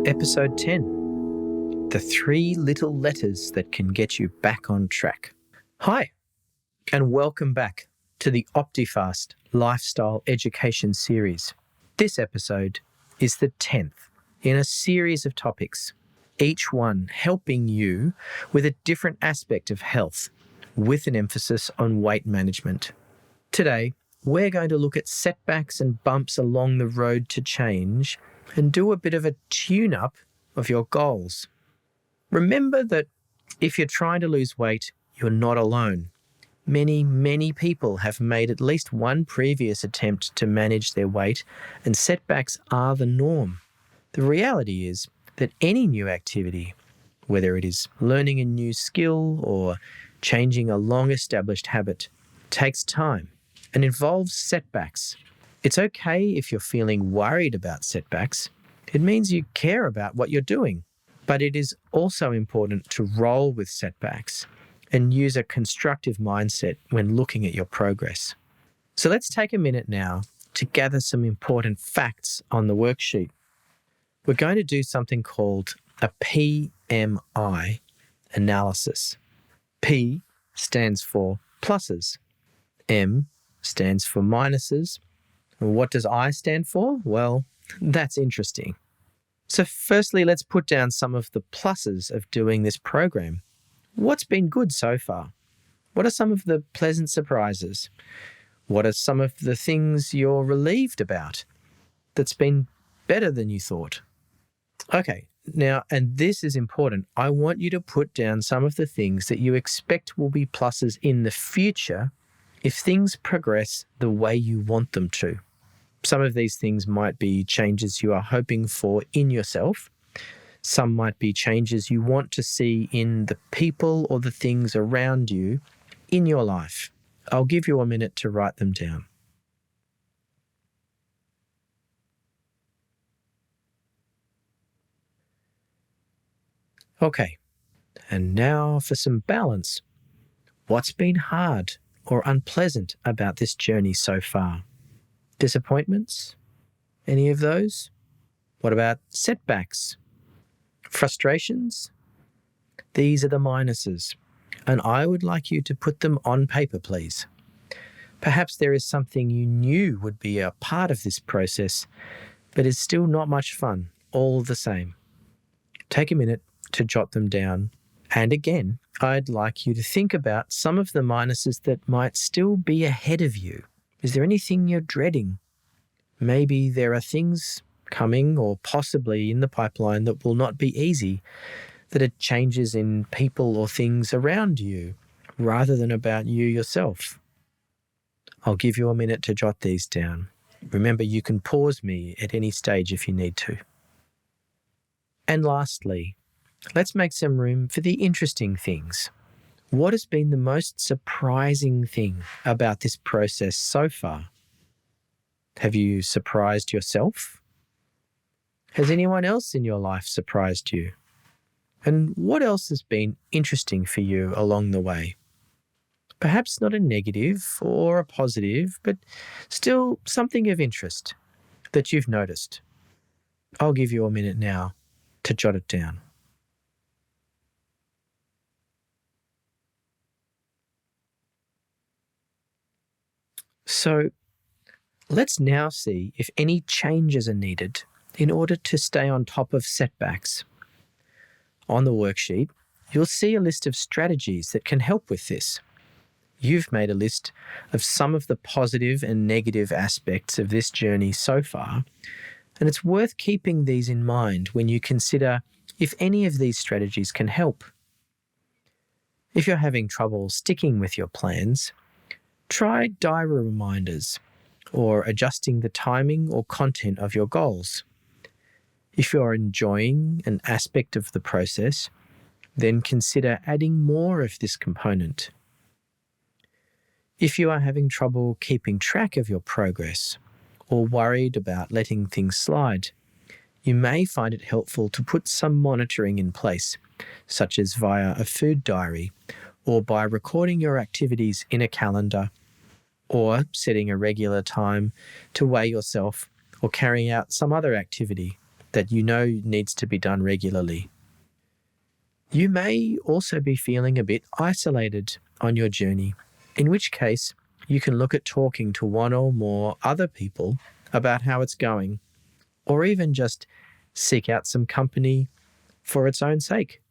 Episode 10, the 3 little letters that can get you back on track. Hi, and welcome back to the Optifast Lifestyle Education Series. This episode is the 10th in a series of topics, each one helping you with a different aspect of health, with an emphasis on weight management. Today, we're going to look at setbacks and bumps along the road to change and do a bit of a tune-up of your goals. Remember that if you're trying to lose weight, you're not alone. Many people have made at least one previous attempt to manage their weight, and setbacks are the norm. The reality is that any new activity, whether it is learning a new skill or changing a long-established habit, takes time and involves setbacks. It's okay if you're feeling worried about setbacks. It means you care about what you're doing. But it is also important to roll with setbacks and use a constructive mindset when looking at your progress. So let's take a minute now to gather some important facts on the worksheet. We're going to do something called a PMI analysis. P stands for pluses. M stands for minuses. What does I stand for? Well, that's interesting. So firstly, let's put down some of the pluses of doing this program. What's been good so far? What are some of the pleasant surprises? What are some of the things you're relieved about that's been better than you thought? Okay, now, and this is important, I want you to put down some of the things that you expect will be pluses in the future if things progress the way you want them to. Some of these things might be changes you are hoping for in yourself. Some might be changes you want to see in the people or the things around you in your life. I'll give you a minute to write them down. Okay, and now for some balance. What's been hard or unpleasant about this journey so far? Disappointments? Any of those? What about setbacks? Frustrations? These are the minuses, and I would like you to put them on paper, please. Perhaps there is something you knew would be a part of this process, but is still not much fun, all the same. Take a minute to jot them down. And again, I'd like you to think about some of the minuses that might still be ahead of you. Is there anything you're dreading? Maybe there are things coming or possibly in the pipeline that will not be easy, that are changes in people or things around you rather than about you yourself. I'll give you a minute to jot these down. Remember, you can pause me at any stage if you need to. And lastly, let's make some room for the interesting things. What has been the most surprising thing about this process so far? Have you surprised yourself? Has anyone else in your life surprised you? And what else has been interesting for you along the way? Perhaps not a negative or a positive, but still something of interest that you've noticed. I'll give you a minute now to jot it down. So let's now see if any changes are needed in order to stay on top of setbacks. On the worksheet, you'll see a list of strategies that can help with this. You've made a list of some of the positive and negative aspects of this journey so far, and it's worth keeping these in mind when you consider if any of these strategies can help. If you're having trouble sticking with your plans, try diary reminders or adjusting the timing or content of your goals. If you're enjoying an aspect of the process, then consider adding more of this component. If you are having trouble keeping track of your progress or worried about letting things slide, you may find it helpful to put some monitoring in place, such as via a food diary or by recording your activities in a calendar, or setting a regular time to weigh yourself or carrying out some other activity that you know needs to be done regularly. You may also be feeling a bit isolated on your journey, in which case you can look at talking to one or more other people about how it's going, or even just seek out some company for its own sake.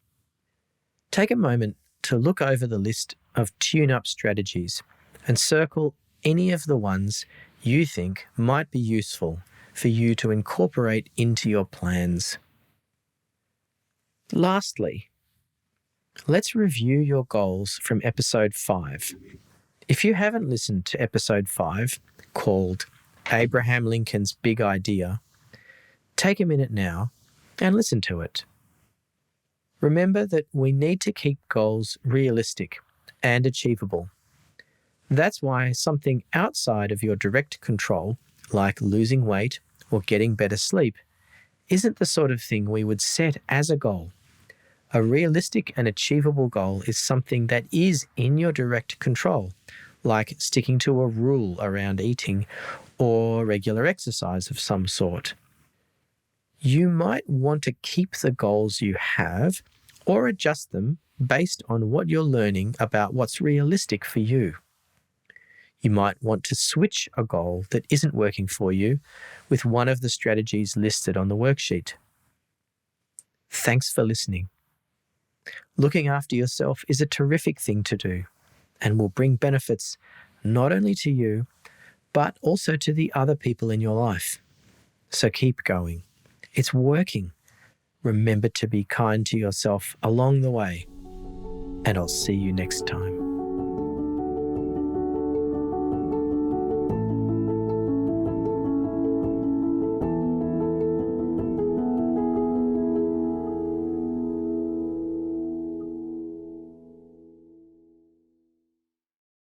Take a moment to look over the list of tune-up strategies and circle any of the ones you think might be useful for you to incorporate into your plans. Lastly, let's review your goals from episode 5. If you haven't listened to episode 5, called Abraham Lincoln's Big Idea, take a minute now and listen to it. Remember that we need to keep goals realistic and achievable. That's why something outside of your direct control, like losing weight or getting better sleep, isn't the sort of thing we would set as a goal. A realistic and achievable goal is something that is in your direct control, like sticking to a rule around eating or regular exercise of some sort. You might want to keep the goals you have or adjust them based on what you're learning about what's realistic for you. You might want to switch a goal that isn't working for you with one of the strategies listed on the worksheet. Thanks for listening. Looking after yourself is a terrific thing to do and will bring benefits not only to you, but also to the other people in your life. So keep going. It's working. Remember to be kind to yourself along the way, and I'll see you next time.